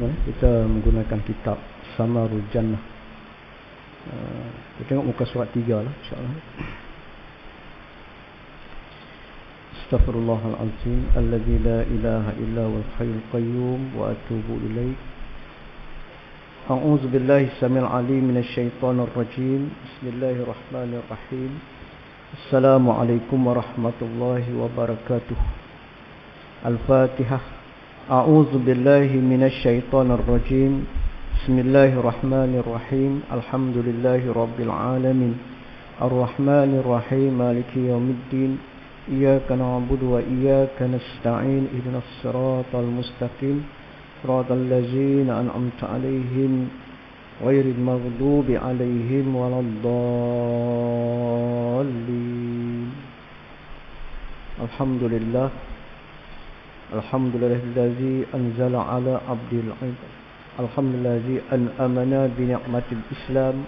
tuan-tuan, kita menggunakan kitab Samarul Jannah. Kita tengok muka surat 3 lah, insya-Allah. Astaghfirullahalazim, alladzi la ilaha illa huwal hayyul qayyum wa atubu ilaih. A'udzu billahi samil alim minasy syaithanir rajim. Bismillahirrahmanirrahim. Assalamualaikum warahmatullahi wabarakatuh. Al-Fatihah. A'udzu billahi minasy syaithanir rajim. Bismillahirrahmanirrahim. Alhamdulillahi rabbil alamin. Ar-Rahmanir Rahim. Maliki yaumiddin. Iyyaka na'budu wa iyyaka nasta'in. Ihdinas siratal mustaqim. Siratal ladzina an'amta 'alaihim ghairil maghdubi 'alaihim waladdallin. Alhamdulillah. Alhamdulillahi anzala ala abdil ibad. Alhamdulillahi an'amana bi ni'matil Islam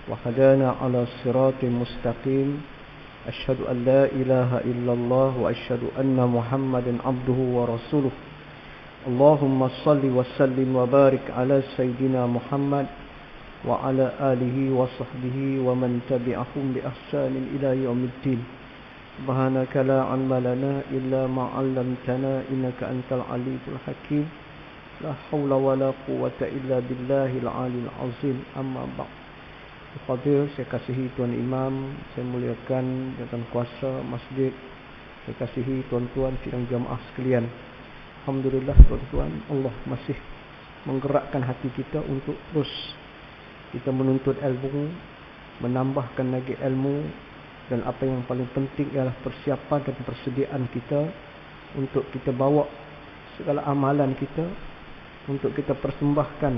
wa hadana ala siratil mustaqim. Asyhadu an la ilaha illallah wa asyhadu anna Muhammadan abduhu wa rasuluh. Allahumma salli wa sallim wa barik ala sayyidina Muhammad wa ala alihi wa sahbihi wa man tabi'ahum bi ihsanin ila yaumiddin. Subhanaka la 'ilma lana illa ma 'allamtana innaka antal alimul hakim. La haula wala quwwata illa billahil 'aliyil 'azim. Amma ba'd. Fadil, saya kasihi tuan imam, saya muliakan jawatan kuasa masjid, saya kasihi tuan-tuan sidang jamaah sekalian. Alhamdulillah tuan-tuan, Allah masih menggerakkan hati kita untuk terus kita menuntut ilmu, menambahkan lagi ilmu. Dan apa yang paling penting ialah persiapan dan persediaan kita untuk kita bawa segala amalan kita untuk kita persembahkan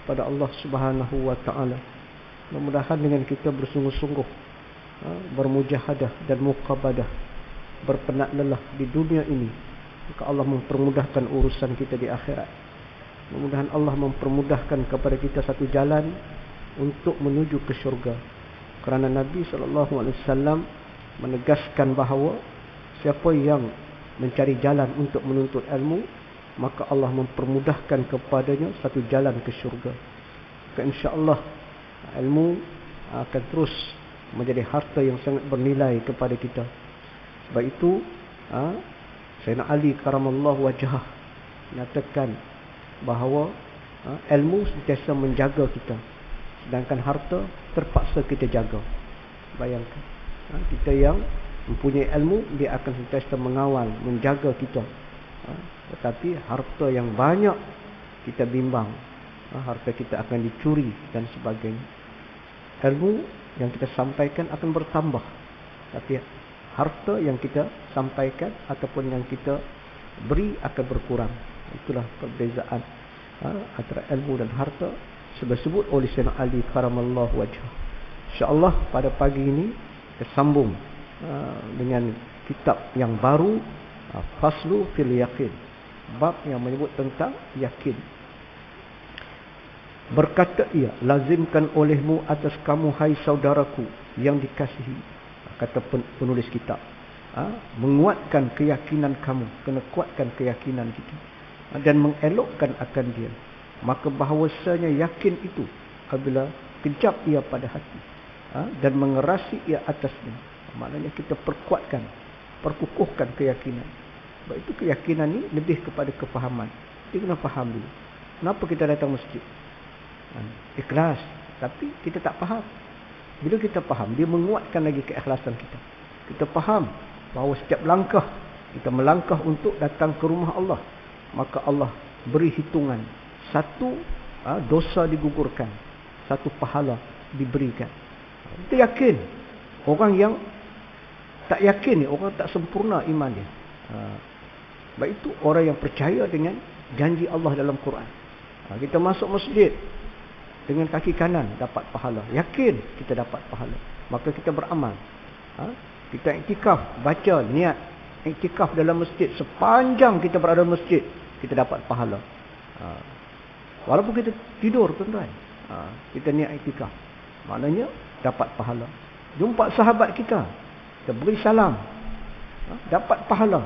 kepada Allah Subhanahu wa taala. Mudah-mudahan dengan kita bersungguh-sungguh bermujahadah dan muqabadah, berpenat lelah di dunia ini, maka Allah mempermudahkan urusan kita di akhirat. Mudah-mudahan Allah mempermudahkan kepada kita satu jalan untuk menuju ke syurga. Kerana Nabi SAW menegaskan bahawa siapa yang mencari jalan untuk menuntut ilmu, maka Allah mempermudahkan kepadanya satu jalan ke syurga. Maka insya-Allah ilmu akan terus menjadi harta yang sangat bernilai kepada kita. Sebab itu Sayyidina Ali karamallahu wajhah nyatakan bahawa ilmu sentiasa menjaga kita, sedangkan harta terpaksa kita jaga. Bayangkan, kita yang mempunyai ilmu, dia akan sentiasa mengawal, menjaga kita. Tetapi harta yang banyak kita bimbang, harta kita akan dicuri dan sebagainya. Ilmu yang kita sampaikan akan bertambah, tapi harta yang kita sampaikan ataupun yang kita beri akan berkurang. Itulah perbezaan antara ilmu dan harta, sebut oleh Sayyidina Ali karamallahu wajhah. InsyaAllah pada pagi ini kita sambung dengan kitab yang baru, Faslu fil Yaqin, bab yang menyebut tentang yakin. Berkata ia, lazimkan olehmu atas kamu hai saudaraku yang dikasihi, kata penulis kitab, menguatkan keyakinan kamu, kena kuatkan keyakinan kita, dan mengelokkan akan dia. Maka bahawasanya yakin itu apabila kejap ia pada hati, dan mengerasi ia atasnya, maknanya kita perkuatkan, perkukuhkan keyakinan. Sebab itu keyakinan ini lebih kepada kefahaman. Kita kena faham dulu. Kenapa kita datang masjid? Ikhlas. Tapi kita tak faham. Bila kita faham, dia menguatkan lagi keikhlasan kita. Kita faham bahawa setiap langkah kita melangkah untuk datang ke rumah Allah, maka Allah beri hitungan. Satu dosa digugurkan, satu pahala diberikan. Kita yakin. Orang yang tak yakin ni, orang tak sempurna iman dia. Sebab itu orang yang percaya dengan janji Allah dalam Quran. Kita masuk masjid dengan kaki kanan dapat pahala. Yakin kita dapat pahala. Maka kita beramal. Kita iktikaf, baca niat iktikaf dalam masjid. Sepanjang kita berada dalam masjid, kita dapat pahala. Walaupun kita tidur tuan-tuan, kita niat iktikaf, maknanya dapat pahala. Jumpa sahabat kita beri salam, dapat pahala.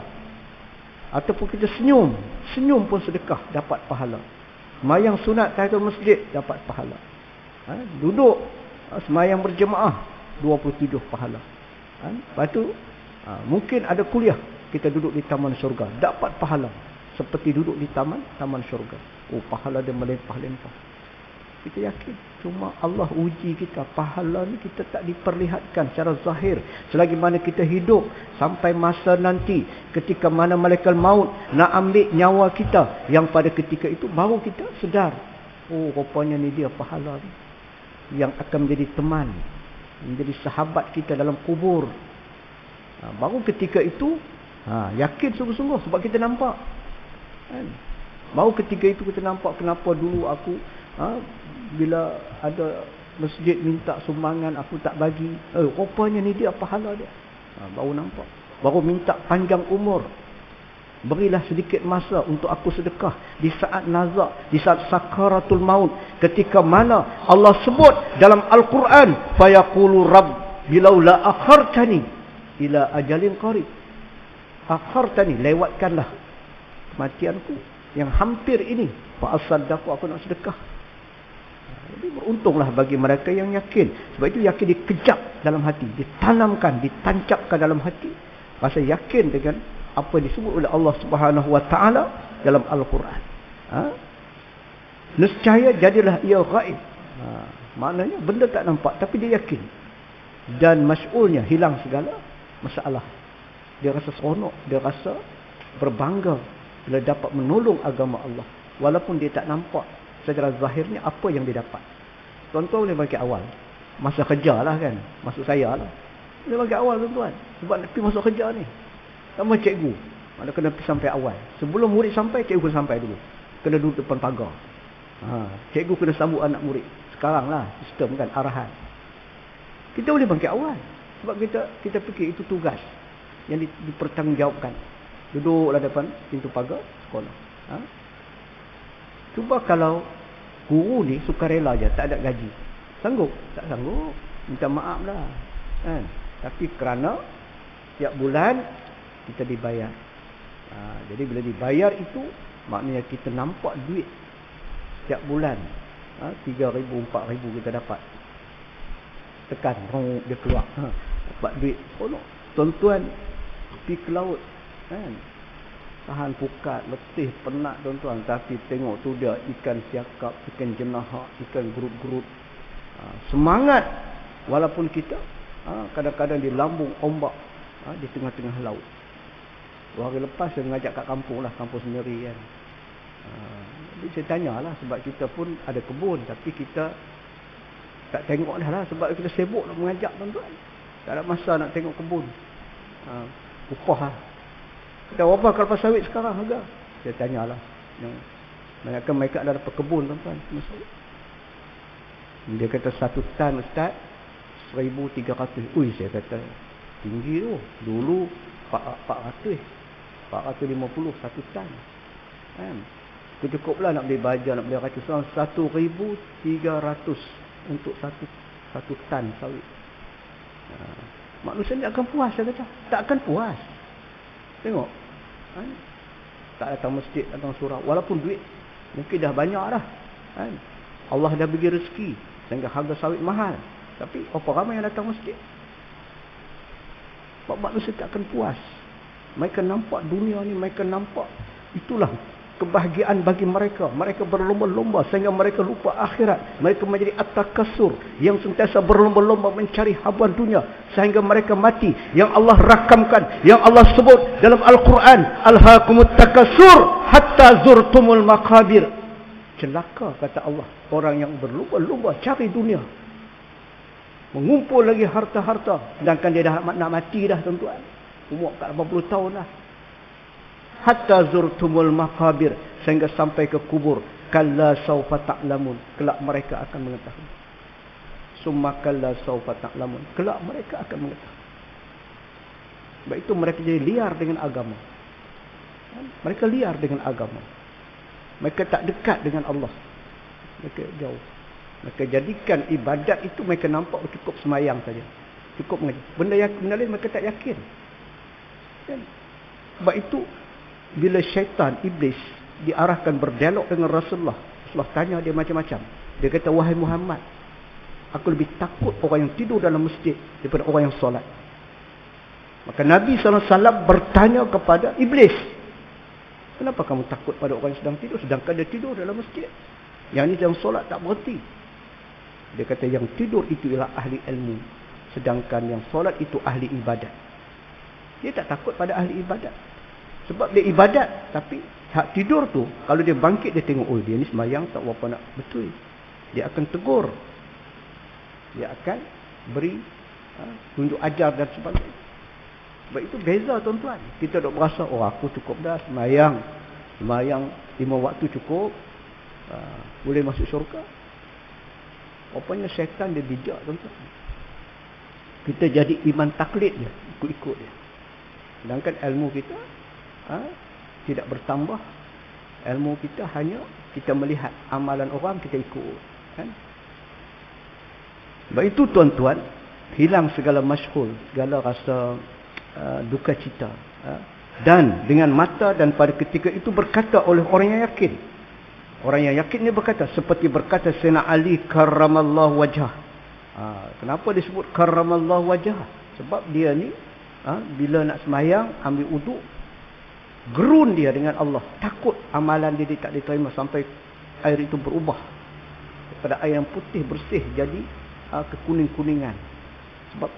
Ataupun kita senyum pun sedekah, dapat pahala. Semayang sunat tahiyatul masjid dapat pahala. Duduk semayang berjemaah 27 pahala. Lepas tu mungkin ada kuliah, kita duduk di taman syurga, dapat pahala seperti duduk di taman syurga. Pahala dia melimpah-limpah. Kita yakin. Cuma Allah uji kita. Pahala ni kita tak diperlihatkan secara zahir. Selagi mana kita hidup sampai masa nanti, ketika mana malaikat maut nak ambil nyawa kita, yang pada ketika itu baru kita sedar, rupanya ni dia pahala ni yang akan menjadi teman, menjadi sahabat kita dalam kubur. Baru ketika itu yakin sungguh-sungguh, sebab kita nampak kan? Baru ketika itu kita nampak kenapa dulu aku bila ada masjid minta sumbangan aku tak bagi. Rupanya ni dia pahala dia. Baru nampak. Baru minta panjang umur. Berilah sedikit masa untuk aku sedekah di saat nazak, di saat sakaratul maut, ketika mana Allah sebut dalam Al-Quran, fayaqulu rabb bilaula akhartani ila ajalin qarib. Akhartani, lewatkanlah kematianku yang hampir ini, fa asaddaqu, aku nak sedekah. Jadi beruntunglah bagi mereka yang yakin. Sebab itu yakin dikejap dalam hati, ditanamkan, ditancapkan dalam hati. Rasa yakin dengan apa disebut oleh Allah Subhanahu wa taala dalam Al-Quran. Nescaya jadilah ia ghaib. Maknanya benda tak nampak tapi dia yakin. Dan mas'ulnya hilang segala masalah. Dia rasa seronok, dia rasa berbangga bila dapat menolong agama Allah. Walaupun dia tak nampak secara zahirnya apa yang dia dapat. Tuan-tuan boleh bagi awal. Masa kerja lah kan. Maksud saya lah. Boleh bagi awal tuan-tuan. Sebab nak pergi masuk kerja ni. Sama cikgu. Mana kena pergi sampai awal. Sebelum murid sampai, cikgu kena sampai dulu. Kena duduk depan pagar. Cikgu kena sambut anak murid. Sekarang lah sistem kan, arahan. Kita boleh bangkit awal. Sebab kita fikir itu tugas yang dipertanggungjawabkan. Duduklah depan pintu pagar sekolah. Cuba kalau guru ni sukarela je, tak ada gaji. Sanggup? Tak sanggup. Minta maaf lah. Kan? Tapi kerana setiap bulan kita dibayar. Jadi bila dibayar itu, maknanya kita nampak duit setiap bulan. 3,000, 4,000 kita dapat. Tekan, dia keluar. Dapat duit. Tuan-tuan pergi ke laut. Kan? Tahan pukat, letih, penat tuan-tuan. Tapi tengok tu dia ikan siakap, ikan jenahak, ikan gerut-gerut. Semangat. Walaupun kita kadang-kadang di lambung ombak, di tengah-tengah laut. 2 hari lepas saya mengajak kat kampung lah, kampung sendiri kan. Jadi saya tanyalah, sebab kita pun ada kebun, tapi kita tak tengok dah lah, sebab kita sibuk nak mengajak tuan-tuan. Tak ada masa nak tengok kebun. Upah lah. Kita berapa kalpa sawit sekarang harga? Saya tanyalah. Banyakkan mereka ada dapat kebun tuan-tuan. Dia kata 1 tan ustaz 1,300. Ui, saya kata tinggi tu. Dulu 450 1 tan. Kan? Cukup lah nak beli baja, nak beli ratus. 1,300 untuk satu tan sawit. Manusia ni akan puas, saya kata. Tak akan puas. Tengok. Tak datang masjid, datang surau. Walaupun duit mungkin dah banyak dah. Allah dah bagi rezeki sehingga harga sawit mahal. Tapi berapa ramai yang datang masjid? Sebab manusia tak akan puas. Mereka nampak dunia ni, mereka nampak itulah kebahagiaan bagi mereka. Mereka berlomba-lomba sehingga mereka lupa akhirat. Mereka menjadi at-takassur yang sentiasa berlomba-lomba mencari habuan dunia sehingga mereka mati. Yang Allah rakamkan, yang Allah sebut dalam Al-Quran, alhaakumut takassur hatta zurtumul maqabir. Celaka kata Allah orang yang berlomba-lomba cari dunia, mengumpul lagi harta-harta, sedangkan dia dah nak mati dah tuan-tuan. Umur 80 tahun dah. Hatta zurtumul maqabir, sehingga sampai ke kubur. Kalla saufa ta'lamun, kelak mereka akan mengetahui. Summa kalla saufa ta'lamun, kelak mereka akan mengetahui. Sebab itu mereka jadi liar dengan agama. Mereka liar dengan agama. Mereka tak dekat dengan Allah. Mereka jauh. Mereka jadikan ibadat itu, mereka nampak cukup semayang saja, cukup mengaji. Benda lain mereka tak yakin. Sebab itu bila syaitan, iblis diarahkan berdialog dengan Rasulullah Rasulullah tanya dia macam-macam. Dia kata, wahai Muhammad, aku lebih takut orang yang tidur dalam masjid daripada orang yang solat. Maka Nabi SAW bertanya kepada Iblis, kenapa kamu takut pada orang yang sedang tidur, sedangkan dia tidur dalam masjid? Yang ni yang solat tak berhenti. Dia kata, yang tidur itu ialah ahli ilmu, sedangkan yang solat itu ahli ibadat. Dia tak takut pada ahli ibadat, sebab dia ibadat. Tapi hak tidur tu, kalau dia bangkit, dia tengok, oh dia ni sembahyang tak berapa nak betul. Dia akan tegur, dia akan beri tunjuk ajar dan sebagainya. Sebab itu beza tuan-tuan. Kita dok berasa, oh aku cukup dah sembahyang 5 waktu cukup, boleh masuk syurga. Rupanya syaitan dia bijak tuan-tuan. Kita jadi iman taklid dia, ikut-ikut dia. Sedangkan ilmu kita tidak bertambah. Ilmu kita hanya kita melihat amalan orang, kita ikut, kan? Sebab itu tuan-tuan, hilang segala masyhul, segala rasa duka cita. Dan dengan mata, dan pada ketika itu berkata oleh orang yang yakin. Orang yang yakin ni berkata, seperti berkata Sayyidina Ali karramallahu wajhah. Kenapa disebut karramallahu wajhah? Sebab dia ni bila nak sembahyang, ambil uduk, gerun dia dengan Allah, takut amalan dia tak diterima, sampai air itu berubah daripada air yang putih bersih jadi kekuning-kuningan. Sebab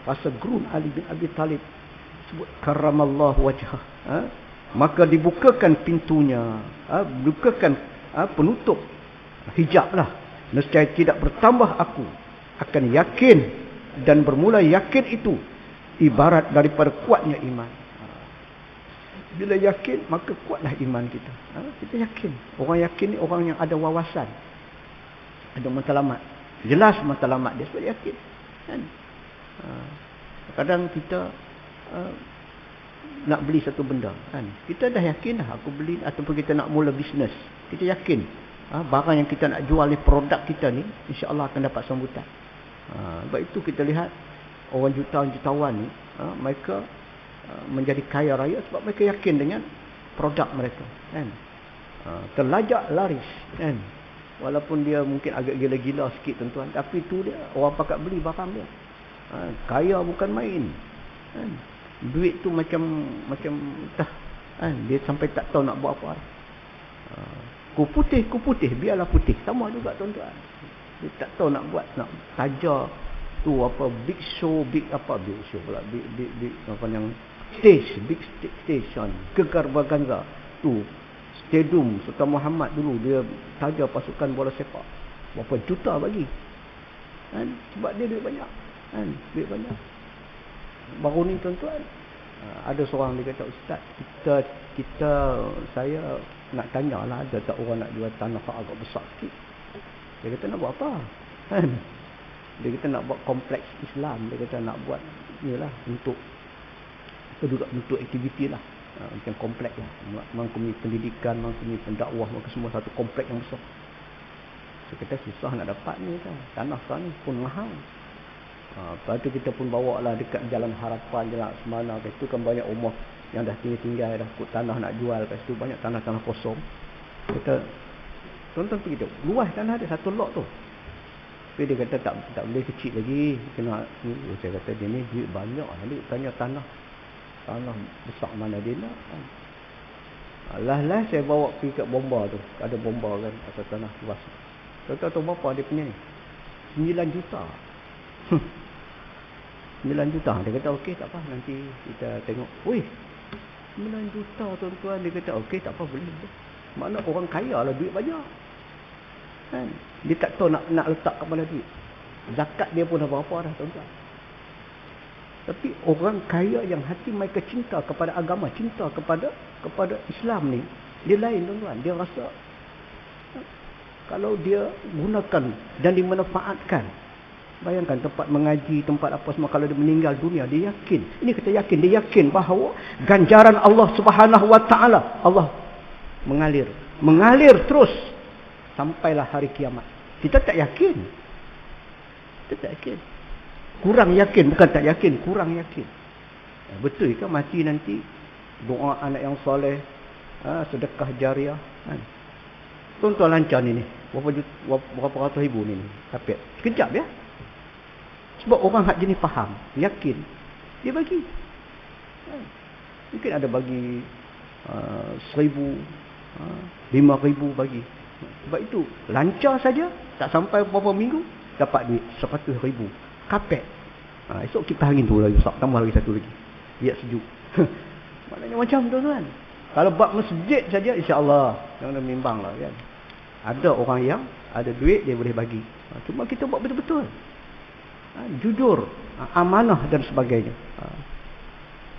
rasa gerun Ali bin Abi Talib, sebut karramallahu wajhah. Maka dibukakan pintunya, dibukakan penutup hijab lah. Nescaya tidak bertambah aku akan yakin, dan bermula yakin itu ibarat daripada kuatnya iman. Bila yakin, maka kuatlah iman kita. Kita yakin. Orang yakin ni orang yang ada wawasan, ada matlamat, jelas matlamat dia, sebab yakin, kan? Kadang kita nak beli satu benda, kan? Kita dah yakin dah, aku beli, ataupun kita nak mula bisnes, kita yakin barang yang kita nak jual ni, produk kita ni, insya-Allah akan dapat sambutan. Sebab itu kita lihat orang jutawan ni, mereka menjadi kaya raya sebab mereka yakin dengan produk mereka, kan? Terlajak laris, kan? Walaupun dia mungkin agak gila-gila sikit tuan-tuan, tapi tu dia, orang pakat beli barang dia. Kaya bukan main, kan? Duit tu macam entah, kan? Dia sampai tak tahu nak buat apa. Ku putih, biarlah putih. Sama juga tuan-tuan. Dia tak tahu nak buat, nak taja tu apa, big show pula, big apa yang big station, Gegar Vaganza tu, stadium Sultan Muhammad dulu dia taja pasukan bola sepak, berapa juta bagi, kan? Sebab dia duit banyak, kan? Duit banyak. Baru ni tuan-tuan, ada seorang dia kata, ustaz, saya nak tanyalah, ada tak orang nak jual tanah agak besar sikit. Dia kata, nak buat apa, kan? Dia kata nak buat kompleks Islam. Dia kata nak buat inilah, untuk aktiviti lah, macam kompleks lah, mengkumi pendidikan, mengkumi pendakwah, maka semua satu kompleks yang besar. Saya kata susah nak dapat ni, kan? Tanah sekarang ni pun mahal. Lepas tu kita pun bawa lah dekat Jalan Harapan, Jalan Semana, itu kan banyak rumah yang dah tinggal dah, kut tanah nak jual, lepas tu banyak tanah-tanah kosong. Kita tuan-tuan pergi tu, luas tanah dia, satu lot tu. Tapi dia kata tak boleh kecil lagi, kena ni. Saya kata dia ni duit banyak, nanti tanya tanah besar mana dia nak, kan? Lah saya bawa pergi kat bomba tu, ada bomba kan atas tanah luas. Tahu berapa dia punya ni? 9 juta. 9 juta. Dia kata okey, tak apa, nanti kita tengok. Wih, 9 juta tuan-tuan. Dia kata okey, tak apa, boleh. Makna orang kaya lah, duit banyak, kan? Dia tak tahu nak letak kat mana duit. Zakat dia pun dah berapa dah tuan-tuan. Tapi orang kaya yang hati mereka cinta kepada agama, cinta kepada Islam ni, dia lain tuan-tuan. Dia rasa kalau dia gunakan dan dimanfaatkan, bayangkan tempat mengaji, tempat apa semua, kalau dia meninggal dunia, dia yakin. Ini kita yakin, dia yakin bahawa ganjaran Allah Subhanahu Wa Taala, Allah mengalir terus sampailah hari kiamat. Kita tak yakin. Kurang yakin, bukan tak yakin, kurang yakin. Betul ke mati nanti doa anak yang soleh, sedekah jariah, kan? Tuan-tuan lancar ni. Berapa ratus ribu ni. Tapi sekejap ya. Sebab orang hak jenis faham, yakin, dia bagi. Mungkin ada bagi 1,000, 5,000 bagi. Sebab itu lancar saja, tak sampai beberapa minggu dapat duit 100,000. Kapek. Esok kita angin tu lagi, tambah lagi satu lagi. Biar sejuk. Maknanya macam tu tuan. Kalau bab masjid saja, insya-Allah jangan bimbang lah kan. Ada orang yang ada duit dia boleh bagi. Cuma kita buat betul-betul. Jujur, amanah dan sebagainya.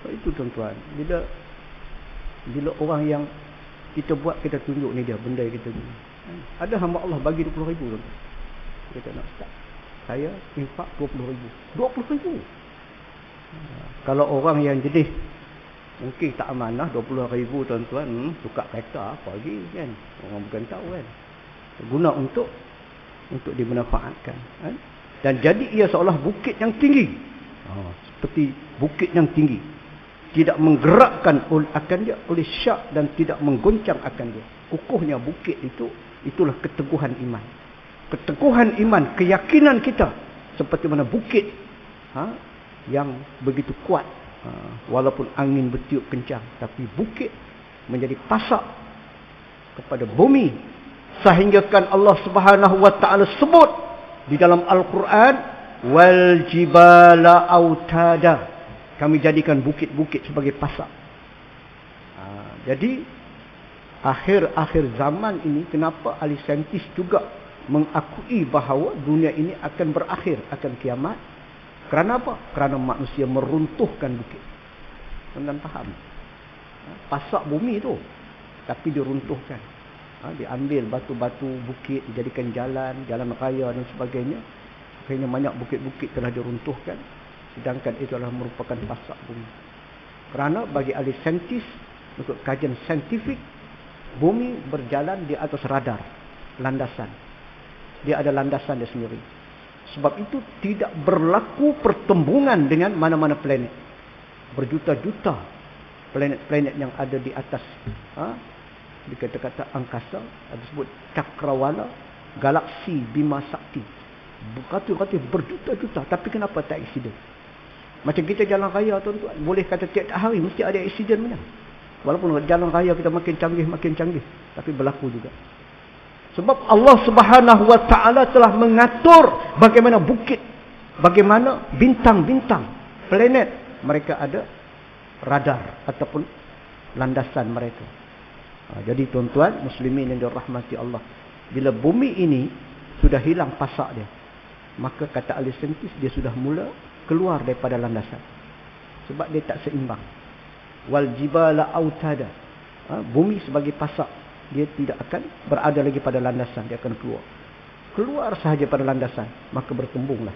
Itu tuan-tuan. Bila orang yang kita buat, kita tunjuk ni dia benda yang kita ni. Ada hamba Allah bagi 20,000 tuan. Kita nak start. Saya infak 20,000. 20,000. Kalau orang yang jenis mungkin tak amanah 20,000 tuan-tuan, tukar kereta apa lagi kan. Orang bukan tahu kan. Guna untuk dimanfaatkan kan? Dan jadi ia seolah bukit yang tinggi. Seperti bukit yang tinggi. Tidak menggerakkan akan dia oleh syak dan tidak menggoncang akan dia. Kukuhnya bukit itu, itulah keteguhan iman. Keteguhan iman, keyakinan kita. Seperti mana bukit yang begitu kuat. Walaupun angin bertiup kencang. Tapi bukit menjadi pasak kepada bumi. Sehinggakan Allah Subhanahu wa ta'ala sebut di dalam Al-Quran, wal jibala autada, kami jadikan bukit-bukit sebagai pasak. Jadi akhir-akhir zaman ini, kenapa ahli saintis juga mengakui bahawa dunia ini akan berakhir, akan kiamat? Kerana apa? Kerana manusia meruntuhkan bukit. Tuan-tuan faham? Pasak bumi tu, tapi diruntuhkan. Diambil batu-batu bukit, dijadikan jalan raya dan sebagainya. Akhirnya banyak bukit-bukit telah diruntuhkan. Sedangkan itu adalah merupakan pasak bumi. Kerana bagi ahli saintis, untuk kajian saintifik, bumi berjalan di atas radar, landasan. Dia ada landasan dia sendiri. Sebab itu tidak berlaku pertembungan dengan mana-mana planet. Berjuta-juta planet-planet yang ada di atas dikata-kata angkasa, ada sebut cakrawala, galaksi Bima Sakti. Berkata-kata berjuta-juta, tapi kenapa tak aksiden? Macam kita jalan raya tuan-tuan, boleh kata tiap hari mesti ada aksiden mana? Walaupun jalan raya kita makin canggih, tapi berlaku juga. Sebab Allah Subhanahu wa ta'ala telah mengatur bagaimana bukit, bagaimana bintang-bintang, planet, mereka ada radar ataupun landasan mereka. Jadi tuan-tuan muslimin yang dirahmati Allah, bila bumi ini sudah hilang pasak dia, maka kata ahli saintis dia sudah mula keluar daripada landasan. Sebab dia tak seimbang. Wal jibala autada, bumi sebagai pasak, dia tidak akan berada lagi pada landasan, dia akan keluar sahaja pada landasan, maka bertembunglah.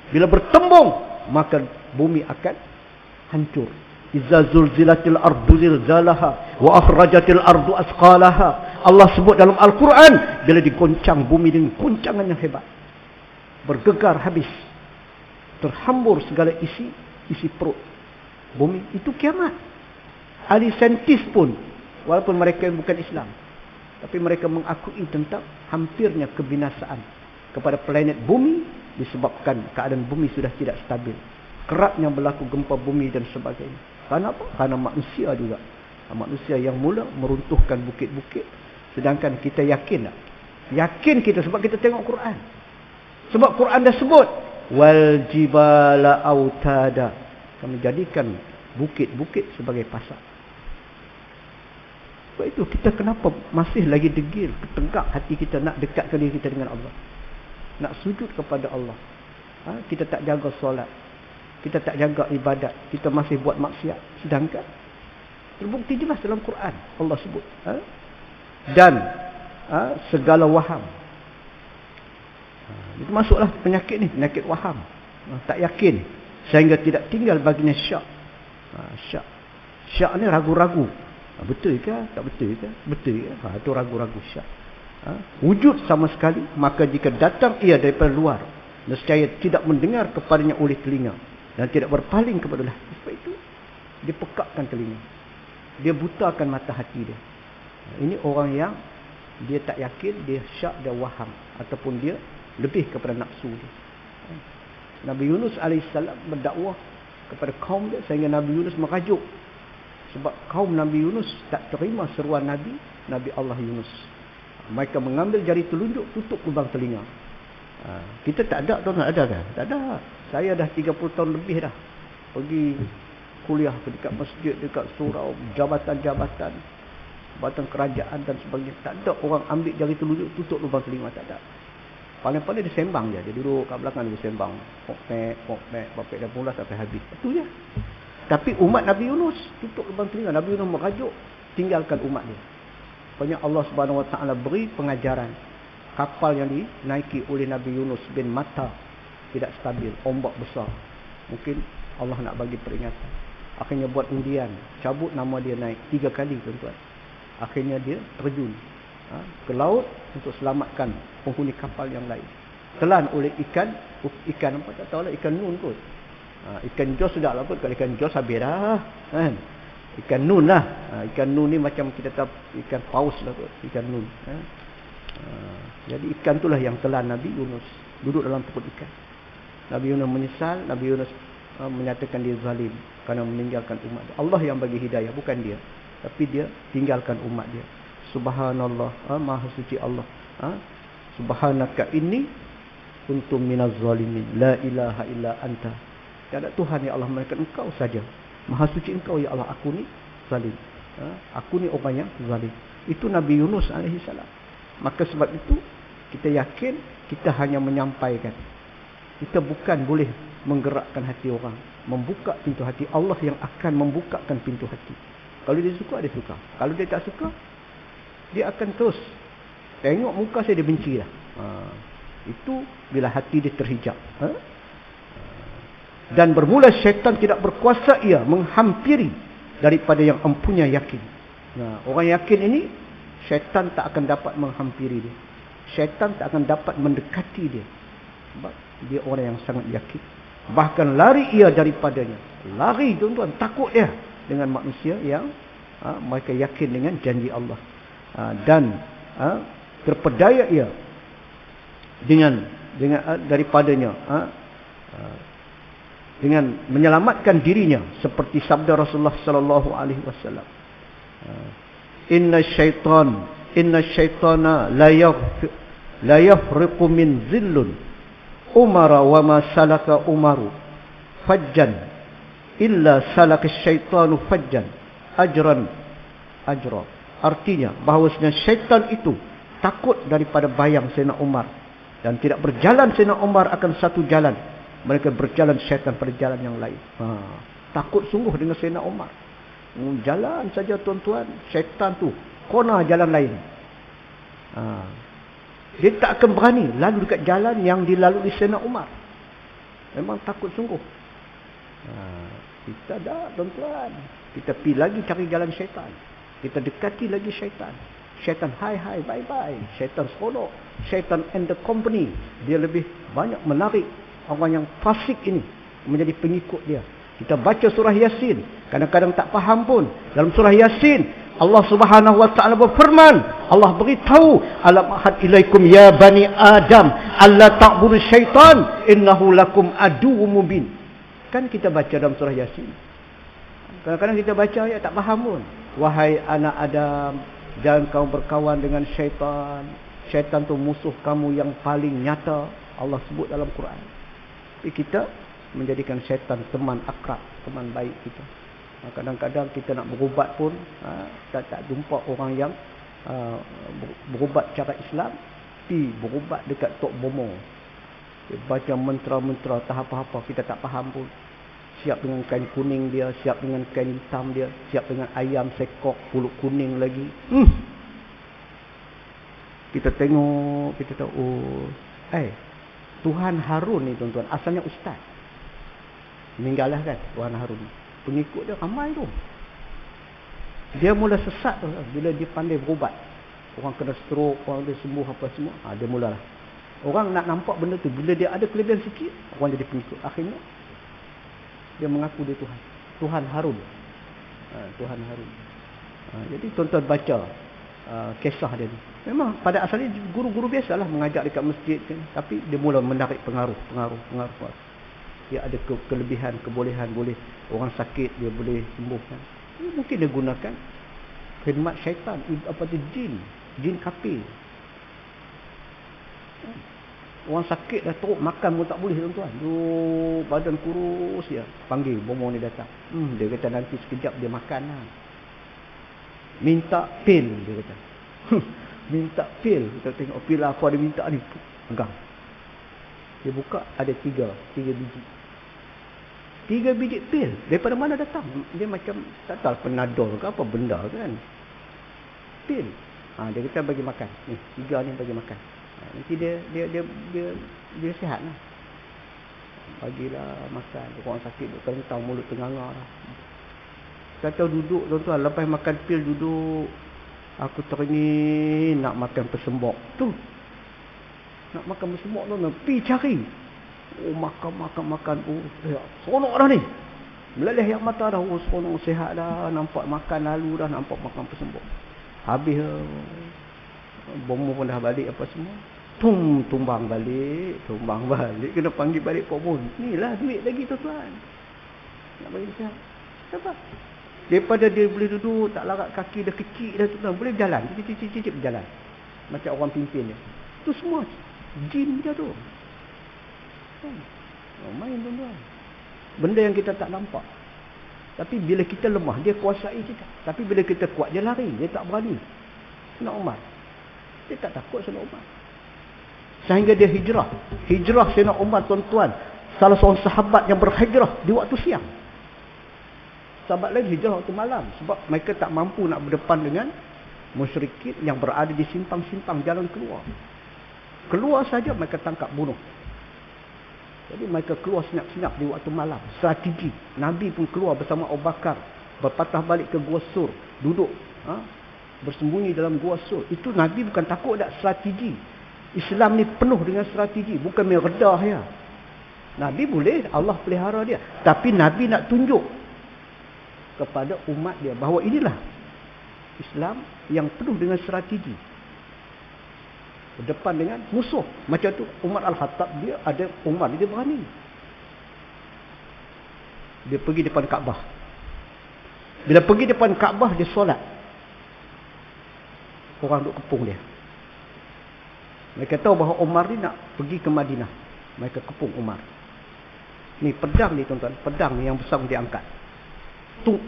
Bila bertembung, maka bumi akan hancur. Iza zulzilatil ardu zilzalaha wa akhrajatil ardu asqalaha. Allah sebut dalam Al-Quran, bila digoncang bumi dengan goncangan yang hebat, bergegar habis, terhambur segala isi perut bumi, itu kiamat. Ahli saintis pun, walaupun mereka bukan Islam, tapi mereka mengakui tentang hampirnya kebinasaan kepada planet bumi disebabkan keadaan bumi sudah tidak stabil, kerapnya berlaku gempa bumi dan sebagainya. Kerana apa? Kerana manusia juga. Manusia yang mula meruntuhkan bukit-bukit. Sedangkan kita yakin tak? Yakin kita sebab kita tengok Quran. Sebab Quran dah sebut, wal jibala autada, kami jadikan bukit-bukit sebagai pasak. Sebab itu kita kenapa masih lagi degil, ketegak hati kita nak dekatkan diri kita dengan Allah, nak sujud kepada Allah. Kita tak jaga solat, kita tak jaga ibadat, kita masih buat maksiat. Sedangkan terbukti jelas dalam Quran Allah sebut dan segala waham. Itu masuklah penyakit ni, penyakit waham, tak yakin, sehingga tidak tinggal baginya syak. Syak ni ragu-ragu, betul ke tak betul ke, betul ke, itu ragu-ragu syak. Wujud sama sekali, maka jika datang ia daripada luar, nescaya tidak mendengar kepadanya oleh telinga dan tidak berpaling kepada hati. Sebab itu dia pekakkan telinga, dia butakan mata hati dia. Ini orang yang Dia tak yakin, dia syak, dia waham, ataupun dia lebih kepada nafsu dia. Nabi Yunus AS berdakwah kepada kaum dia sehingga Nabi Yunus merajuk. Sebab kaum Nabi Yunus tak terima seruan Nabi Allah Yunus. Mereka mengambil jari telunjuk, tutup lubang telinga. Kita tak ada, tuan, ada kan? Tak ada. Saya dah 30 tahun lebih dah pergi kuliah dekat masjid, dekat surau, jabatan-jabatan, jabatan kerajaan dan sebagainya. Tak ada orang ambil jari telunjuk, tutup lubang telinga, tak ada. Paling-paling dia sembang je. Dia duduk kat belakang, dia sembang. Pok-pek, bapek dah mula sampai habis. Itu je. Tapi umat Nabi Yunus tutup lubang telinga. Nabi Yunus merajuk, tinggalkan umat dia. Banyak Allah Subhanahu Wa Taala beri pengajaran. Kapal yang dinaiki oleh Nabi Yunus bin Matta tidak stabil, ombak besar. Mungkin Allah nak bagi peringatan. Akhirnya buat undian, cabut nama dia naik 3 kali, tuan-tuan. Akhirnya dia terjun ke laut untuk selamatkan penghuni kapal yang lain. Telan oleh ikan apa tak tahu lah, ikan nun kot. Ikan jos sudah lah kot. Kalau ikan jos habis dah kan. Ikan nun lah. Ikan nun ni macam kita tahu ikan paus lah kot, ikan nun. Jadi ikan itulah yang telan Nabi Yunus, duduk dalam perut ikan. Nabi Yunus menyesal. Nabi Yunus menyatakan dia zalim kerana meninggalkan umat dia. Allah yang bagi hidayah, bukan dia. Tapi dia tinggalkan umat dia. Subhanallah, maha suci Allah. Subhanaka inni kuntu minaz zalimin. La ilaha illa anta. Tiada Tuhan ya Allah melainkan Engkau saja. Maha suci Engkau ya Allah, aku ni zalim. Aku ni orang yang zalim. Itu Nabi Yunus AS. Maka sebab itu kita yakin kita hanya menyampaikan. Kita bukan boleh menggerakkan hati orang, membuka pintu hati. Allah yang akan membukakan pintu hati. Kalau dia suka, dia suka. Kalau dia tak suka, dia akan terus tengok muka saya, dia benci lah. Itu bila hati dia terhijab. Dan bermula syaitan tidak berkuasa ia menghampiri daripada yang empunya yakin. Orang yakin ini, syaitan tak akan dapat menghampiri dia. Syaitan tak akan dapat mendekati dia. Sebab dia orang yang sangat yakin. Bahkan lari ia daripadanya. Lari, tuan-tuan, takut dia dengan manusia yang mereka yakin dengan janji Allah. Dan terpedaya ia dengan daripadanya, dengan menyelamatkan dirinya seperti sabda Rasulullah sallallahu alaihi wasallam. Inna syaitana la yafriqu min zillun umara wa ma salaka umaru fajjan illa salaka syaitanu fajjan ajra. Artinya bahawasanya syaitan itu takut daripada bayang Sayyidina Umar, dan tidak berjalan Sayyidina Umar akan satu jalan, mereka berjalan syaitan pada jalan yang lain. Takut sungguh dengan Sayyidina Umar. Jalan saja, tuan-tuan, syaitan tu kona jalan lain. Dia tak akan berani lalu dekat jalan yang dilalui Sayyidina Umar. Memang takut sungguh. Kita dah, tuan-tuan, kita pergi lagi cari jalan syaitan. Kita dekati lagi syaitan. Syaitan hai, bye-bye. Syaitan seronok. Syaitan and the company. Dia lebih banyak menarik orang yang fasik ini menjadi pengikut dia. Kita baca surah Yasin, kadang-kadang tak faham pun. Dalam surah Yasin, Allah Subhanahu Wa Taala berfirman, Allah beritahu, alam ahad ilaikum ya bani Adam alla ta'budu syaitan innahu lakum aduwwum mubin. Kan kita baca dalam surah Yasin. Kadang-kadang kita baca ayat tak faham pun. Wahai anak Adam, jangan kau berkawan dengan syaitan. Syaitan tu musuh kamu yang paling nyata. Allah sebut dalam Quran. Tapi kita menjadikan syaitan teman akrab, teman baik kita. Kadang-kadang kita nak berubat pun tak jumpa orang yang berubat cara Islam, pergi berubat dekat Tok Bomo. Dia baca mantra-mantra tak apa-apa, kita tak faham pun. Siap dengan kain kuning dia, siap dengan kain hitam dia, siap dengan ayam sekok pulut kuning lagi. Kita tengok, kita tahu, Tuhan Harun ni, tuan-tuan, asalnya ustaz. Meninggal lah kan Tuhan Harun. Pengikut dia ramai tu. Dia mula sesat tu bila dia pandai berubat. Orang kena stroke, orang dia sembuh apa semua, dia mulalah. Orang nak nampak benda tu, bila dia ada kelebihan sikit, orang jadi pengikut. Akhirnya dia mengaku dia Tuhan. Tuhan Harun. Tuhan Harun. Jadi tuan-tuan baca kisah dia ni. Memang pada asalnya guru-guru biasalah mengajar dekat masjid kan. Tapi dia mula menarik pengaruh. Dia ada kelebihan, kebolehan, boleh orang sakit dia boleh sembuhkan. Mungkin dia gunakan khidmat syaitan, apa tu, jin kafir. Orang sakit dah teruk, makan pun tak boleh tuan-tuan. Badan kurus ya. Panggil bomo ni datang. Dia kata nanti sekejap dia makan lah. Minta pil dia kata. Minta pil. Kita tengok pil apa dia minta ni. Pegang. Dia buka ada tiga biji. 3 biji pil. Daripada mana datang? Dia macam tak tahu penadol ke apa benda kan. Pil. Dia kata bagi makan. Ni 3 ni bagi makan. Nanti dia sihat lah. Bagilah makan. Orang sakit duk kentang mulut tenganga lah. Kata duduk tuan-tuan, lepas makan pil duduk. Aku teringin nak makan pesembok tu. Nak makan pesembok tu, pergi cari. Makan. Seronok dah ni. Meleleh yang mata dah. Seronok, sihat dah. Nampak makan lalu dah. Nampak makan pesembok. Habis bomo pun dah balik apa semua. Tumbang balik. Kena panggil balik Pak Mun. Ni lah duit lagi tuan-tuan. Nak bagi sihat. Kenapa? Daripada dia boleh duduk, tak larat kaki, dah kecil dah tuan-tuan. Boleh jalan. Cicip jalan. Macam orang pimpin dia. Tu semua jin dia tu. Main tuan-tuan. Benda yang kita tak nampak. Tapi bila kita lemah, dia kuasai kita. Tapi bila kita kuat, dia lari. Dia tak berani. Sayyidina Umar. Dia tak takut Sayyidina Umar. Sehingga dia hijrah. Hijrah Sayyidina Umar tuan-tuan. Salah seorang sahabat yang berhijrah di waktu siang. Sahabat lain hijrah waktu malam. Sebab mereka tak mampu nak berdepan dengan musyrikin yang berada di simpang-simpang jalan keluar. Keluar saja mereka tangkap bunuh. Jadi mereka keluar senyap-senyap di waktu malam. Strategi. Nabi pun keluar bersama Abu Bakar. Berpatah balik ke Gua Sur. Duduk. Bersembunyi dalam Gua Sur. Itu Nabi bukan takut tak strategi. Islam ni penuh dengan strategi. Bukan main redah ya. Nabi boleh. Allah pelihara dia. Tapi Nabi nak tunjuk kepada umat dia bahawa inilah Islam yang penuh dengan strategi. Berdepan dengan musuh. Macam tu Umar Al-Khattab, dia ada Umar, dia berani. Dia pergi depan Kaabah. Bila pergi depan Kaabah, dia solat. Orang duk kepung dia. Mereka tahu bahawa Umar ni nak pergi ke Madinah. Mereka kepung Umar. Ni pedang ni tuan-tuan. Pedang ni yang besar dia angkat. Tung.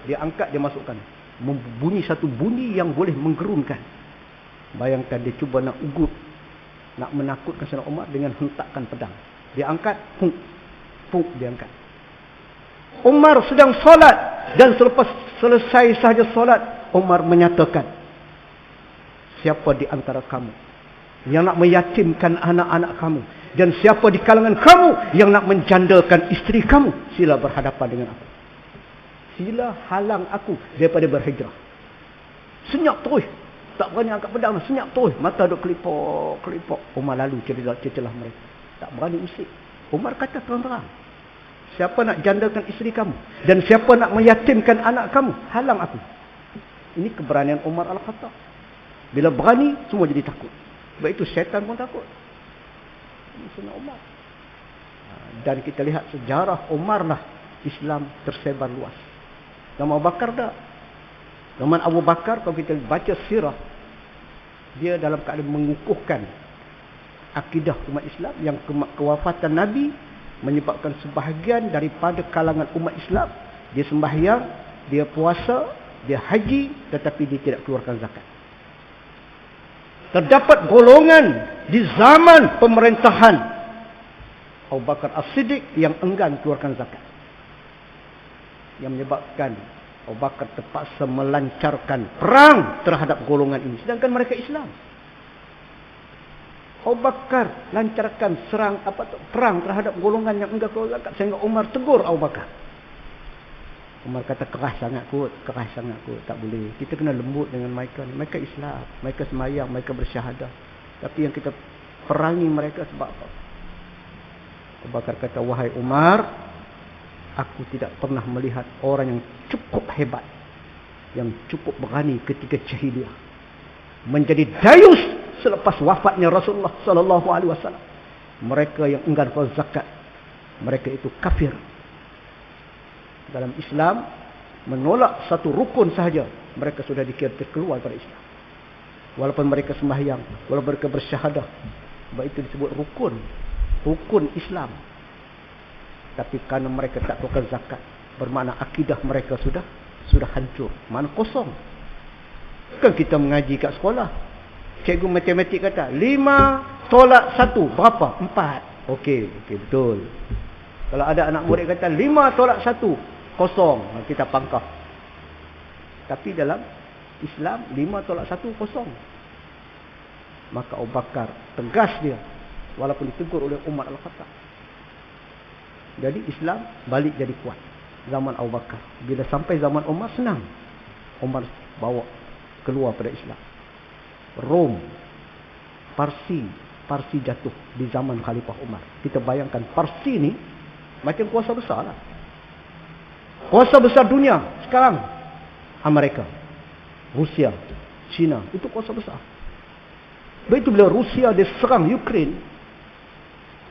Dia angkat, dia masukkan. Membunyi satu bunyi yang boleh menggerunkan. Bayangkan dia cuba nak ugut, nak menakutkan Sayyidina Umar dengan hentakkan pedang. Dia angkat, dia angkat. Umar sedang solat, dan selepas selesai sahaja solat, Umar menyatakan, siapa di antara kamu yang nak meyatimkan anak-anak kamu, dan siapa di kalangan kamu yang nak menjandakan isteri kamu, sila berhadapan dengan aku. Sila halang aku daripada berhijrah. Senyap terus. Tak berani angkat pedang, senyap terus. Mata duk kelipok. Umar lalu celah mereka. Tak berani usik. Umar kata terang-terang, siapa nak jandakan isteri kamu, dan siapa nak meyatimkan anak kamu, halang aku. Ini keberanian Umar Al-Khattab. Bila berani, semua jadi takut. Sebab itu syaitan pun takut. Ini Sayyidina Umar. Dan kita lihat sejarah Umar lah Islam tersebar luas. Zaman Abu Bakar tak. Zaman Abu Bakar, kalau kita baca sirah, dia dalam keadaan mengukuhkan akidah umat Islam, yang kewafatan Nabi menyebabkan sebahagian daripada kalangan umat Islam, dia sembahyang, dia puasa, dia haji, tetapi dia tidak keluarkan zakat. Terdapat golongan di zaman pemerintahan Abu Bakar As-Siddiq yang enggan keluarkan zakat, yang menyebabkan Abu Bakar terpaksa melancarkan perang terhadap golongan ini. Sedangkan mereka Islam. Abu Bakar lancarkan perang terhadap golongan yang enggak keluar zakat. Sehingga Umar tegur Abu Bakar. Umar kata, keras sangat kot. Tak boleh. Kita kena lembut dengan mereka. Mereka Islam. Mereka semayang. Mereka bersyahadah. Tapi yang kita perangi mereka sebab apa? Abu Bakar kata, wahai Umar, aku tidak pernah melihat orang yang cukup hebat, yang cukup berani ketika jahiliyah. menjadi dayus selepas wafatnya Rasulullah sallallahu alaihi wasallam. Mereka yang enggan zakat, mereka itu kafir. Dalam Islam, menolak satu rukun sahaja, mereka sudah dikira keluar dari Islam. Walaupun mereka sembahyang, walaupun mereka bersyahadah, sebab itu disebut rukun Islam. Tapi kerana mereka tak keluarkan zakat, bermakna akidah mereka sudah hancur, mana kosong. Kan kita mengaji kat sekolah, cikgu matematik kata 5 tolak 1 berapa? 4. Okey, betul. Kalau ada anak murid kata 5 tolak 1 kosong, kita pangkah. Tapi dalam Islam 5 tolak 1 kosong. Maka Abu Bakar tegas dia, walaupun ditegur oleh Umar Al-Khattab. Jadi Islam balik jadi kuat zaman Abu Bakar. Bila sampai zaman Umar, senang. Umar bawa keluar pada Islam. Rom, Parsi jatuh di zaman Khalifah Umar. Kita bayangkan Parsi ni macam kuasa besar lah. Kuasa besar dunia sekarang Amerika, Rusia, China, itu kuasa besar. Begitu bila Rusia dia serang Ukraine,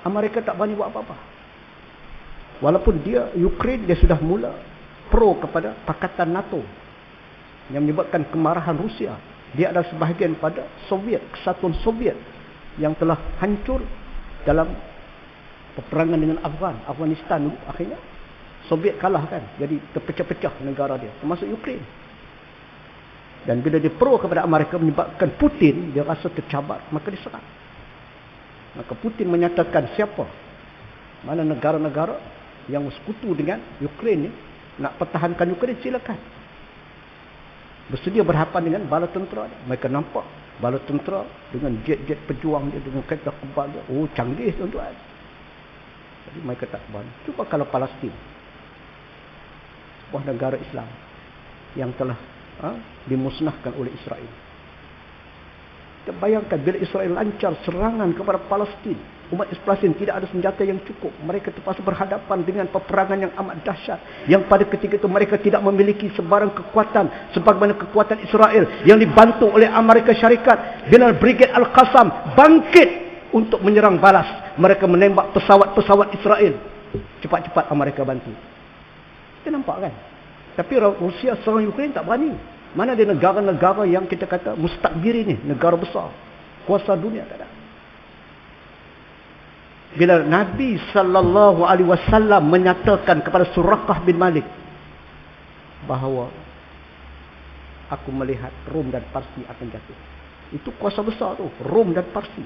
Amerika tak berani buat apa-apa. Walaupun Ukraine dia sudah mula pro kepada Pakatan NATO yang menyebabkan kemarahan Rusia. Dia adalah sebahagian pada Soviet, kesatuan Soviet yang telah hancur dalam peperangan dengan Afghanistan dulu. Akhirnya Soviet kalah kan, jadi terpecah-pecah negara dia, termasuk Ukraine. Dan bila dia pro kepada Amerika, menyebabkan Putin dia rasa tercabar, maka dia serang. Maka Putin menyatakan siapa mana negara-negara yang sekutu dengan Ukraine ni nak pertahankan Ukraine, silakan. Bersedia berhadapan dengan bala tentera dia. Mereka nampak bala tentera dengan jet-jet pejuang dia, dengan kereta kebal dia. Oh, canggih tuan-tuan. Jadi mereka tak berani. Cuba kalau Palestin, sebuah negara Islam yang telah dimusnahkan oleh Israel. Kita bayangkan bila Israel lancar serangan kepada Palestin, umat Palestin tidak ada senjata yang cukup. Mereka terpaksa berhadapan dengan peperangan yang amat dahsyat, yang pada ketika itu mereka tidak memiliki sebarang kekuatan sebagaimana kekuatan Israel yang dibantu oleh Amerika Syarikat. Bila Brigade Al-Qassam bangkit untuk menyerang balas, mereka menembak pesawat-pesawat Israel. Cepat-cepat Amerika bantu. Kita nampak kan? Tapi Rusia serang Ukraine tak berani. Mana ada negara-negara yang kita kata mustakbir ini, negara besar, kuasa dunia, tak ada. Bila Nabi sallallahu alaihi wasallam menyatakan kepada Suraqah bin Malik bahawa aku melihat Rom dan Parsi akan jatuh. Itu kuasa besar tu, Rom dan Parsi.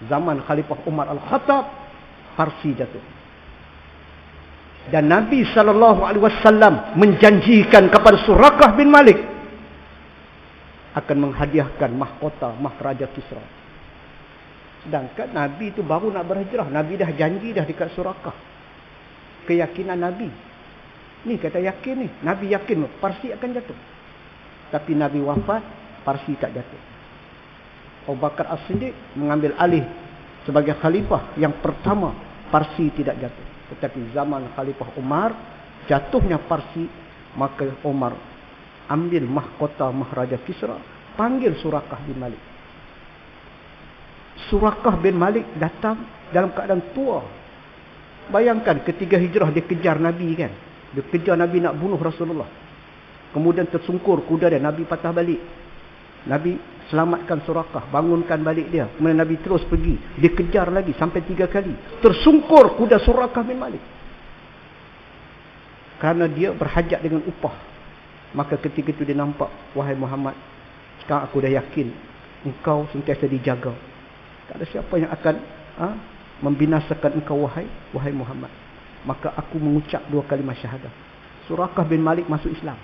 Zaman Khalifah Umar Al-Khattab, Parsi jatuh. Dan Nabi sallallahu alaihi wasallam menjanjikan kepada Suraqah bin Malik akan menghadiahkan mahkota Maharaja Kisra. Sedangkan Nabi itu baru nak berhijrah, Nabi dah janji dah dekat Suraqah. Keyakinan Nabi ni, kata yakin ni, Nabi yakin Parsi akan jatuh. Tapi Nabi wafat, Parsi tak jatuh. Abu Bakar As-Siddiq mengambil alih sebagai khalifah yang pertama, Parsi tidak jatuh. Tetapi zaman Khalifah Umar, jatuhnya Parsi, maka Umar ambil mahkota Maharaja Kisra, panggil Suraqah bin Malik. Suraqah bin Malik datang dalam keadaan tua. Bayangkan ketika hijrah dia kejar Nabi kan. Dia kejar Nabi nak bunuh Rasulullah. Kemudian tersungkur kuda dia, Nabi patah balik. Nabi selamatkan Suraqah, bangunkan balik dia. Kemudian Nabi terus pergi. Dia kejar lagi sampai 3 kali. Tersungkur kuda Suraqah bin Malik. Kerana dia berhajat dengan upah. Maka ketika itu dia nampak, wahai Muhammad, sekarang aku dah yakin engkau sentiasa dijaga. Tak ada siapa yang akan membinasakan engkau, wahai Muhammad. Maka aku mengucap 2 kalimah syahadah. Suraqah bin Malik masuk Islam.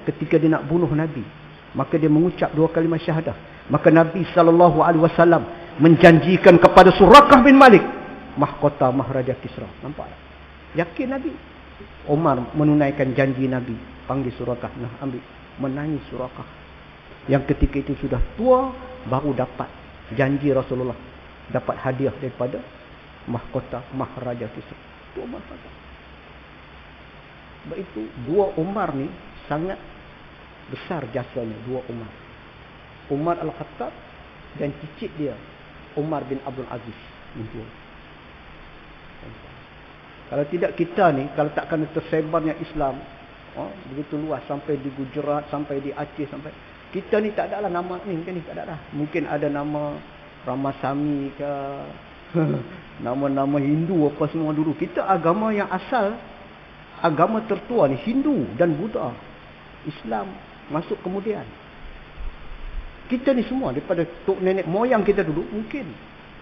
Ketika dia nak bunuh Nabi, maka dia mengucap 2 kalimah syahadah. Maka Nabi SAW menjanjikan kepada Suraqah bin Malik mahkota Maharaja Kisra. Nampak tak? Yakin Nabi. Umar menunaikan janji Nabi, panggil Suraqah, nah ambil, menangis Suraqah yang ketika itu sudah tua, baru dapat janji Rasulullah, dapat hadiah daripada mahkota Maharaja Kisra. Itu Umar kata. Sebab itu 2 Umar ni sangat besar jasanya, 2 Umar. Umar Al-Khattab dan cicit dia Umar bin Abdul Aziz. Kalau tidak kita ni, kalau takkan tersebarnya Islam begitu luas sampai di Gujarat, sampai di Aceh, sampai kita ni tak ada lah nama ni, mungkin ni tak ada lah. Mungkin ada nama Ramasamy ke nama-nama Hindu apa semua dulu. Kita agama yang asal, agama tertua ni Hindu dan Buddha. Islam masuk kemudian. Kita ni semua daripada tok nenek moyang kita dulu mungkin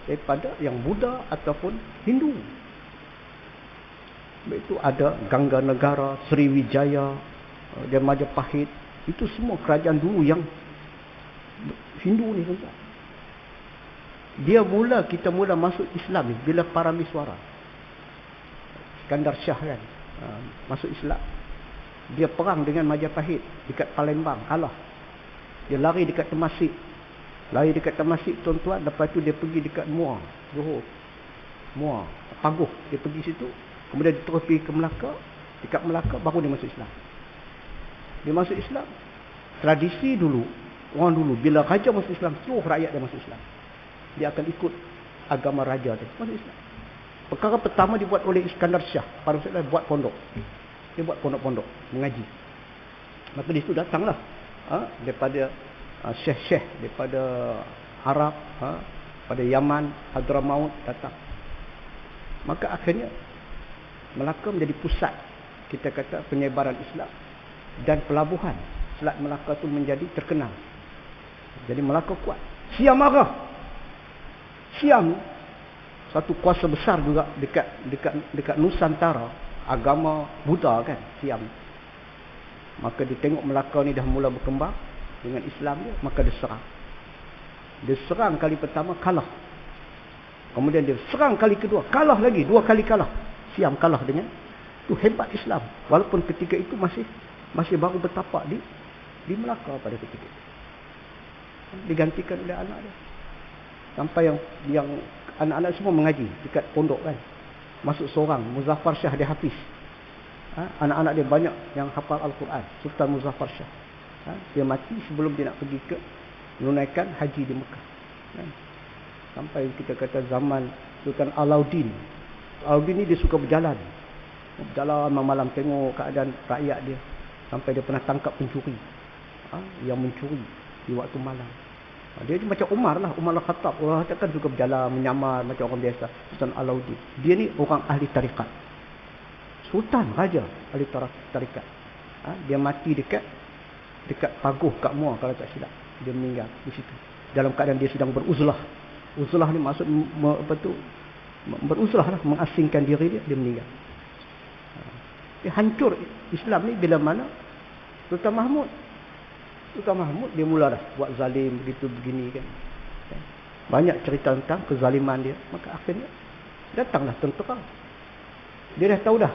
daripada yang Buddha ataupun Hindu. Itu ada Gangga Negara, Sriwijaya dan Majapahit. Itu semua kerajaan dulu yang Hindu ni tuan. Kita mula masuk Islam ni bila Paramiswara. Iskandar Shah kan masuk Islam. Dia perang dengan Majapahit dekat Palembang, kalah. Dia lari dekat Temasek. Tuan-tuan, lepas tu dia pergi dekat Muar, Johor. Muar, Paguh, dia pergi situ. Kemudian dia terus pergi ke Melaka. Dekat Melaka baru dia masuk Islam. Dia masuk Islam. Tradisi dulu, orang dulu bila raja masuk Islam, seluruh rakyat dia masuk Islam. Dia akan ikut agama raja dia, masuk Islam. Perkara pertama dibuat oleh Iskandar Shah, pada masa itu buat pondok. Dia buat pondok-pondok mengaji. Maka di situ datanglah daripada syekh-syekh daripada Arab, pada Yaman, Hadramaut datang. Maka akhirnya Melaka menjadi pusat, kita kata, penyebaran Islam dan pelabuhan. Selat Melaka tu menjadi terkenal. Jadi Melaka kuat. Siam marah. Siam satu kuasa besar juga dekat Nusantara, agama Buddha kan, Siam. Maka dia tengok Melaka ni dah mula berkembang dengan Islam dia, maka dia serang. Dia serang kali pertama, kalah. Kemudian dia serang kali kedua, kalah lagi, 2 kali kalah. Siam kalah dengan tu. Hebat Islam. Walaupun ketika itu masih baru bertapak di Melaka pada ketika itu. Digantikan oleh anak dia. Sampai yang anak-anak semua mengaji dekat pondok kan. Masuk seorang, Muzaffar Shah dia hafiz. Anak-anak dia banyak yang hafal Al-Quran. Sultan Muzaffar Shah. Dia mati sebelum dia nak pergi ke menunaikan haji di Mekah. Sampai kita kata zaman Sultan Alauddin. Alauddin ni dia suka berjalan malam tengok keadaan rakyat dia. Sampai dia pernah tangkap pencuri yang mencuri di waktu malam. Dia macam Umar lah, Umar Al-Khattab. Orang kan suka berjalan, menyamar macam orang biasa. Sultan Alauddin, dia ni orang ahli tarikat. Sultan, raja ahli tarikat. Dia mati dekat Paguh kat Muar kalau tak silap. Dia meninggal di situ dalam keadaan dia sedang beruzlah. Uzlah ni maksud beruzlah lah, mengasingkan diri dia meninggal. Dia hancur Islam ni bila mana Sultan Mahmud dia mula dah buat zalim begitu begini kan. Banyak cerita tentang kezaliman dia. Maka akhirnya datanglah tentera. Dia dah tahu dah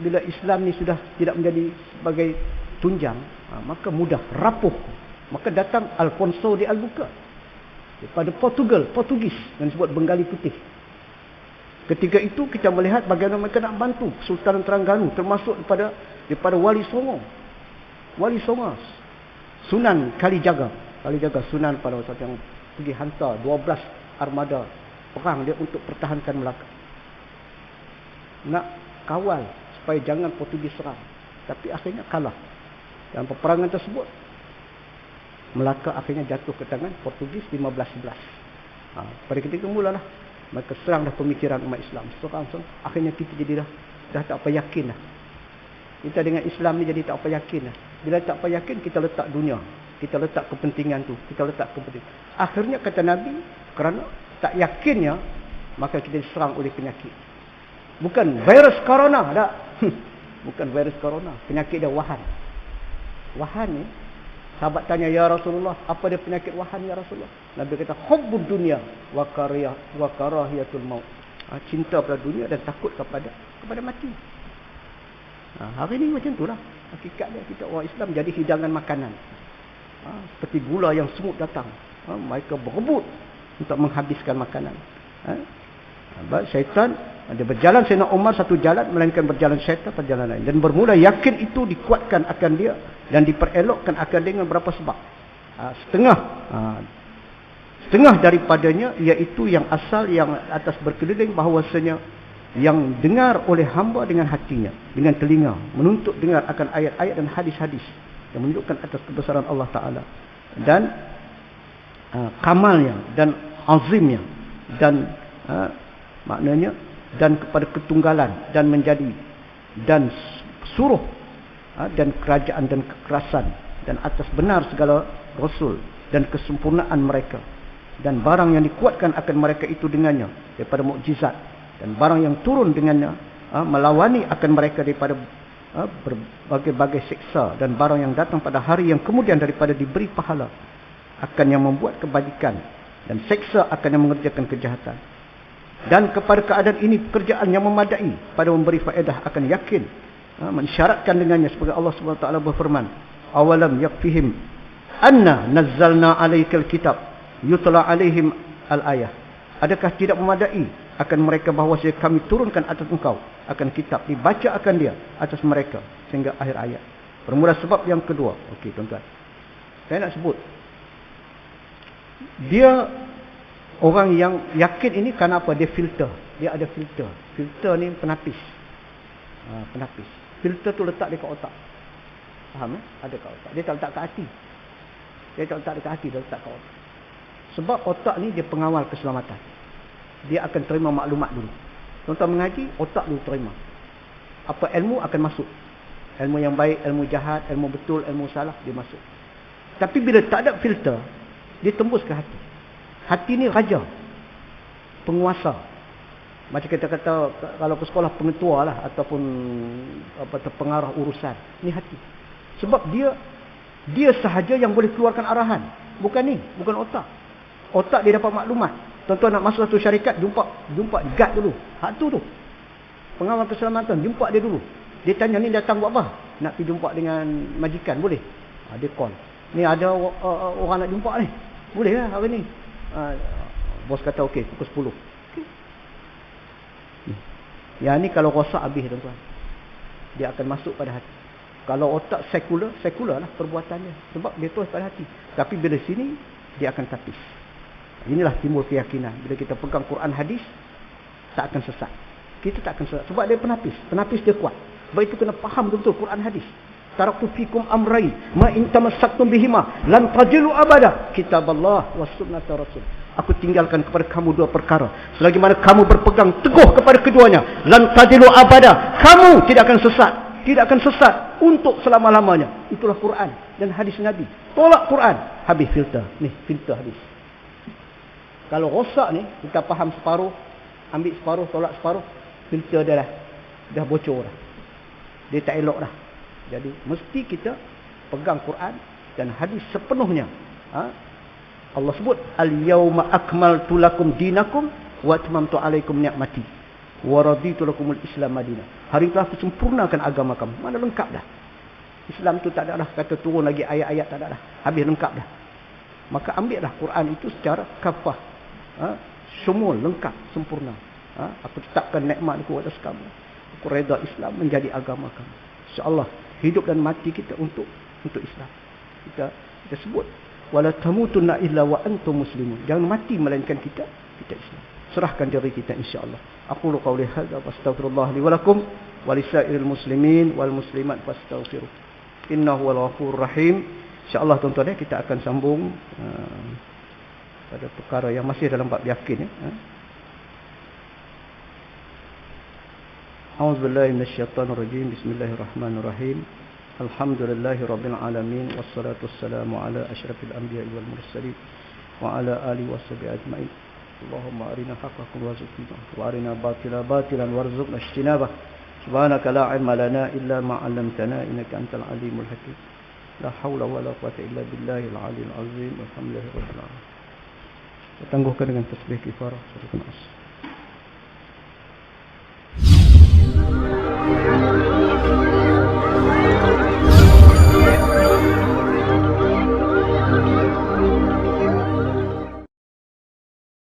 bila Islam ni sudah tidak menjadi sebagai tunjang, maka mudah rapuh. Maka datang Alfonso de Albuquerque daripada Portugis yang disebut Bengali Putih. Ketika itu kita melihat bagaimana mereka nak bantu Sultan Terengganu, termasuk daripada Wali Songo, Sunan Kalijaga Sunan pada waktu yang pergi hantar 12 armada perang dia untuk pertahankan Melaka. Nak kawal supaya jangan Portugis serang. Tapi akhirnya kalah. Dalam peperangan tersebut Melaka akhirnya jatuh ke tangan Portugis 1511. Pada ketika mulalah mereka serang dah pemikiran umat Islam. Serang. Akhirnya kita jadi dah tak apa yakin dah. Kita dengan Islam ni jadi tak apa yakin dah. Bila tak apa yakin, kita letak dunia. Kita letak kepentingan tu. Akhirnya kata Nabi, kerana tak yakinnya, maka kita diserang oleh penyakit. Bukan virus corona, tak. Bukan virus corona. Penyakit dia wahan. Wahan ni, sahabat tanya, ya Rasulullah, apa dia penyakit wahan ya Rasulullah? Nabi kata, hubbud dunia wa karahiyatul maut. Cinta pada dunia dan takut kepada mati. Hari ni macam itulah. Hakikatnya kita orang Islam jadi hidangan makanan. Seperti gula yang semut datang. Mereka berebut untuk menghabiskan makanan. Syaitan, dia berjalan Sayyidina Umar satu jalan, melainkan berjalan syaitan pada jalan lain. Dan bermula yakin itu dikuatkan akan dia dan diperelokkan akan dia dengan berapa sebab. setengah setengah daripadanya iaitu yang asal yang atas berkeliling bahawasanya yang dengar oleh hamba dengan hatinya, dengan telinga, menuntut dengar akan ayat-ayat dan hadis-hadis yang menunjukkan atas kebesaran Allah Ta'ala dan kamalnya dan azimnya dan maknanya dan kepada ketunggalan dan menjadi dan suruh dan kerajaan dan kekerasan dan atas benar segala rasul dan kesempurnaan mereka dan barang yang dikuatkan akan mereka itu dengannya daripada mukjizat dan barang yang turun dengannya melawani akan mereka daripada berbagai-bagai siksa dan barang yang datang pada hari yang kemudian daripada diberi pahala akan yang membuat kebajikan dan siksa akan yang mengerjakan kejahatan. Dan kepada keadaan ini pekerjaan yang memadai pada memberi faedah akan yakin mensyaratkan dengannya sebagai Allah SWT berfirman, awalam yakfihim anna nazzalna alaikal kitab yutla alaihim al-ayah. Adakah tidak memadai akan mereka bahawa kami turunkan atas engkau akan kitab, dibaca akan dia atas mereka sehingga akhir ayat. Bermula sebab yang kedua. Okey tuan-tuan, saya nak sebut dia orang yang yakin ini kerana apa? Dia filter. Dia ada filter. Filter ni penapis. Penapis. Filter tu letak dekat otak. Faham ada kat otak. Dia tak letak kat hati. Dia tak letak dekat hati, dia letak kat otak. Sebab otak ni dia pengawal keselamatan. Dia akan terima maklumat dulu. Tuan-tuan mengaji, otak dulu terima. Apa ilmu akan masuk. Ilmu yang baik, ilmu jahat, ilmu betul, ilmu salah, dia masuk. Tapi bila tak ada filter, dia tembus ke hati. Hati ni raja, penguasa. Macam kita kata kalau ke sekolah pengetua lah ataupun pengarah urusan. Ni hati. Sebab dia sahaja yang boleh keluarkan arahan. Bukan ni, bukan otak. Otak dia dapat maklumat. Tuan-tuan nak masuk satu syarikat, jumpa guard dulu. Hak tu. Pengawal keselamatan, jumpa dia dulu. Dia tanya ni datang buat apa? Nak pergi jumpa dengan majikan, boleh? Dia call. Ni ada orang nak jumpa ni. Boleh lah hari ni. Bos kata okey, pukul 10. Okay. Yang ni kalau rosak habis tuan-tuan. Dia akan masuk pada hati. Kalau otak sekular lah perbuatannya. Sebab dia terus pada hati. Tapi bila sini, dia akan tapis. Inilah timbul keyakinan. Bila kita pegang Quran hadis, tak akan sesat. Kita tak akan sesat. Sebab dia penapis. Penapis dia kuat. Sebab itu kena faham betul Quran hadis. Taraktu fikum amrayn ma in tamassaktum bihima lan tajilu abada kitaballah was sunnata rasul. Aku tinggalkan kepada kamu dua perkara. Selagi mana kamu berpegang teguh kepada keduanya, lan tajilu abada, kamu tidak akan sesat. Tidak akan sesat untuk selama-lamanya. Itulah Quran dan hadis Nabi. Tolak Quran, habis filter. Ni filter habis. Kalau rosak ni, kita faham separuh, ambil separuh, tolak separuh, filter dia dah bocor dah. Dia tak elok dah. Jadi mesti kita pegang Quran dan hadis sepenuhnya. Allah sebut al-yauma akmaltu lakum dinakum wa atmamtu alaikum ni'mati wa raditu lakumul Islam madinah. Hari telah aku sempurnakan agama kamu. Mana lengkap dah. Islam tu tak ada dah kata turun lagi ayat-ayat, tak ada dah. Habis lengkap dah. Maka ambillah Quran itu secara kafah. Semua lengkap, sempurna. Aku tetapkan nikmat aku atas kamu. Aku redha Islam menjadi agama kamu. InsyaAllah hidup dan mati kita untuk Islam. Kita sebut wala tamutunna illa wa antum muslimun. Jangan mati melainkan kita Islam. Serahkan diri kita insya-Allah. Aqulu qawli hadza wa astaghfirullah li wa lakum wa lisairil muslimin wal muslimat fastaghfiruh. Innahu wal ghafurur rahim. Insya-Allah tuan-tuan kita akan sambung pada perkara yang masih dalam bab yakin A'udzubillahi minasyaitonir rajim. Bismillahirrahmanirrahim. Alhamdulillahi rabbil alamin wassalatu wassalamu ala asyrafil anbiya'i wal mursalin wa ala alihi washabihi ajmain. Allahumma arina haqqan warzuqna wa arina batilan warzuqna ijtinabah. Subhanaka la ilma lana illa ma 'allamtana innaka antal alimul hakim. La haula wala quwwata illa billahil aliyyil azim. Walhamdulillahi rabbil alamin. Tangguhkan dengan tasbih kifarah surah An-Nas.